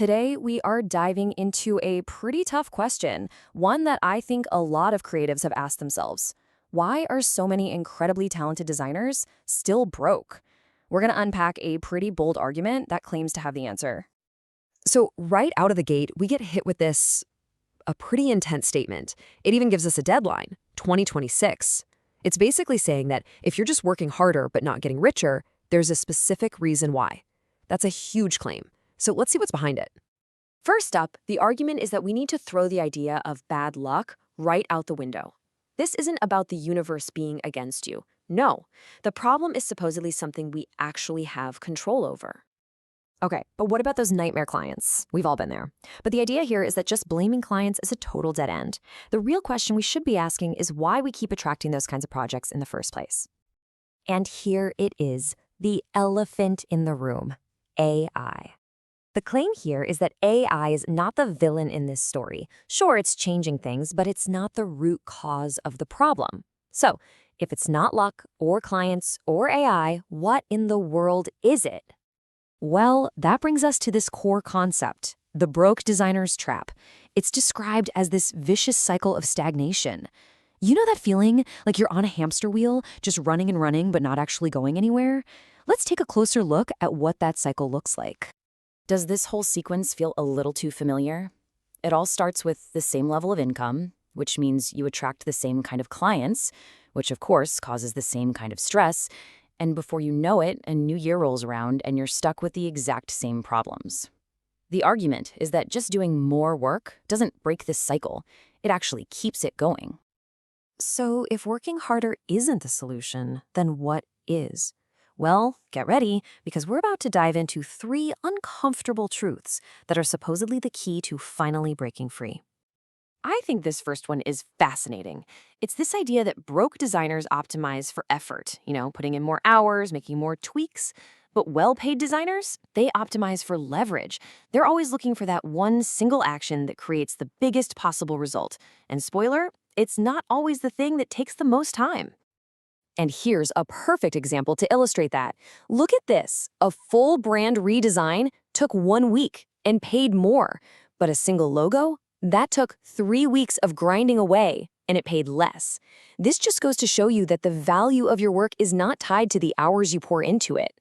Today, we are diving into a pretty tough question, one that I think a lot of creatives have asked themselves. Why are so many incredibly talented designers still broke? We're going to unpack a pretty bold argument that claims to have the answer. So, right out of the gate, we get hit with a pretty intense statement. It even gives us a deadline, 2026. It's basically saying that if you're just working harder but not getting richer, there's a specific reason why. That's a huge claim. So, let's see what's behind it. First up, the argument is that we need to throw the idea of bad luck right out the window. This isn't about the universe being against you. No, the problem is supposedly something we actually have control over. Okay, but what about those nightmare clients? We've all been there. But the idea here is that just blaming clients is a total dead end. The real question we should be asking is why we keep attracting those kinds of projects in the first place. And here it is, the elephant in the room, AI. The claim here is that AI is not the villain in this story. Sure, it's changing things, but it's not the root cause of the problem. So, if it's not luck or clients or AI, what in the world is it? Well, that brings us to this core concept, the broke designer's trap. It's described as this vicious cycle of stagnation. You know that feeling like you're on a hamster wheel, just running and running but not actually going anywhere? Let's take a closer look at what that cycle looks like. Does this whole sequence feel a little too familiar? It all starts with the same level of income, which means you attract the same kind of clients, which of course causes the same kind of stress, and before you know it, a new year rolls around and you're stuck with the exact same problems. The argument is that just doing more work doesn't break this cycle, it actually keeps it going. So if working harder isn't the solution, then what is? Well, get ready, because we're about to dive into 3 uncomfortable truths that are supposedly the key to finally breaking free. I think this first one is fascinating. It's this idea that broke designers optimize for effort, putting in more hours, making more tweaks. But well-paid designers, they optimize for leverage. They're always looking for that one single action that creates the biggest possible result. And spoiler, it's not always the thing that takes the most time. And here's a perfect example to illustrate that. Look at this. A full brand redesign took 1 week and paid more. But a single logo? That took 3 weeks of grinding away, and it paid less. This just goes to show you that the value of your work is not tied to the hours you pour into it.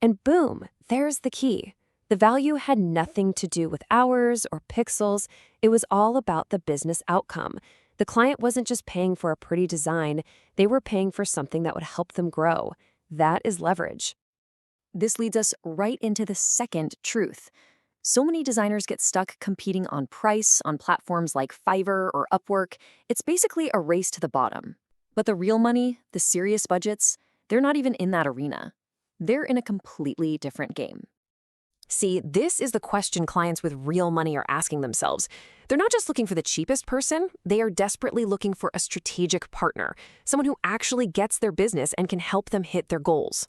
And boom, there's the key. The value had nothing to do with hours or pixels. It was all about the business outcome. The client wasn't just paying for a pretty design, they were paying for something that would help them grow. That is leverage. This leads us right into the second truth. So many designers get stuck competing on price on platforms like Fiverr or Upwork. It's basically a race to the bottom. But the real money, the serious budgets, they're not even in that arena. They're in a completely different game. See, this is the question clients with real money are asking themselves. They're not just looking for the cheapest person, they are desperately looking for a strategic partner, someone who actually gets their business and can help them hit their goals.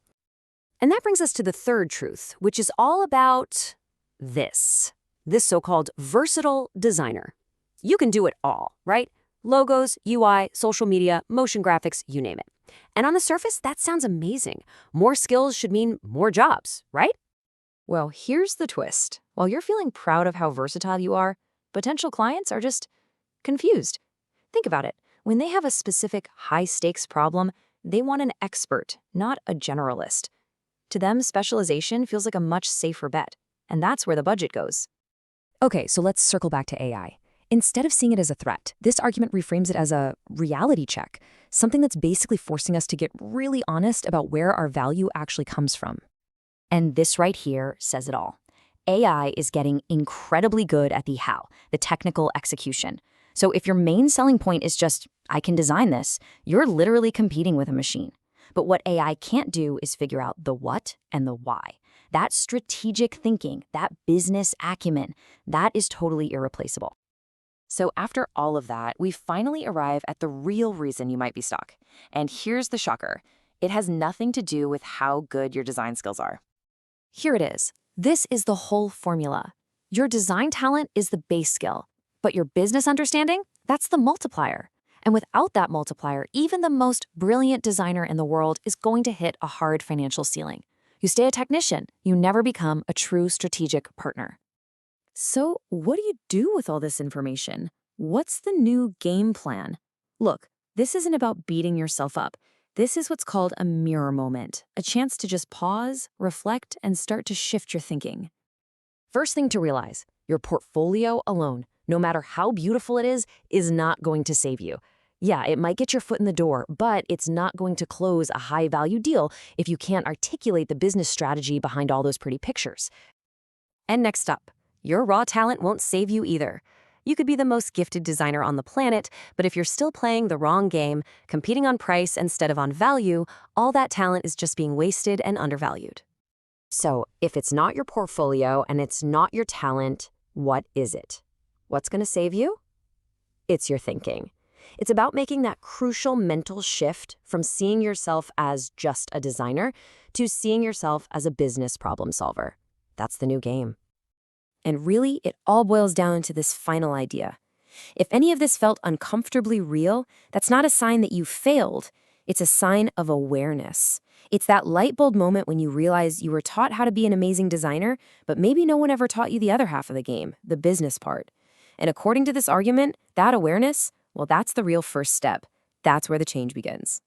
And that brings us to the third truth, which is all about this so-called versatile designer. You can do it all, right? Logos, UI, social media, motion graphics, you name it. And on the surface, that sounds amazing. More skills should mean more jobs, right? Well, here's the twist. While you're feeling proud of how versatile you are, potential clients are just confused. Think about it. When they have a specific high-stakes problem, they want an expert, not a generalist. To them, specialization feels like a much safer bet, and that's where the budget goes. Okay, so let's circle back to AI. Instead of seeing it as a threat, this argument reframes it as a reality check, something that's basically forcing us to get really honest about where our value actually comes from. And this right here says it all. AI is getting incredibly good at the how, the technical execution. So if your main selling point is just, I can design this, you're literally competing with a machine. But what AI can't do is figure out the what and the why. That strategic thinking, that business acumen, that is totally irreplaceable. So after all of that, we finally arrive at the real reason you might be stuck. And here's the shocker. It has nothing to do with how good your design skills are. Here it is. This is the whole formula. Your design talent is the base skill, but your business understanding, that's the multiplier. And without that multiplier, even the most brilliant designer in the world is going to hit a hard financial ceiling. You stay a technician, you never become a true strategic partner. So, what do you do with all this information? What's the new game plan? Look, this isn't about beating yourself up. This is what's called a mirror moment, a chance to just pause, reflect, and start to shift your thinking. First thing to realize, your portfolio alone, no matter how beautiful it is not going to save you. Yeah, it might get your foot in the door, but it's not going to close a high-value deal if you can't articulate the business strategy behind all those pretty pictures. And next up, your raw talent won't save you either. You could be the most gifted designer on the planet, but if you're still playing the wrong game, competing on price instead of on value, all that talent is just being wasted and undervalued. So, if it's not your portfolio and it's not your talent, what is it? What's going to save you? It's your thinking. It's about making that crucial mental shift from seeing yourself as just a designer to seeing yourself as a business problem solver. That's the new game. And really, it all boils down to this final idea. If any of this felt uncomfortably real, that's not a sign that you failed. It's a sign of awareness. It's that light bulb moment when you realize you were taught how to be an amazing designer, but maybe no one ever taught you the other half of the game, the business part. And according to this argument, that awareness, well, that's the real first step. That's where the change begins.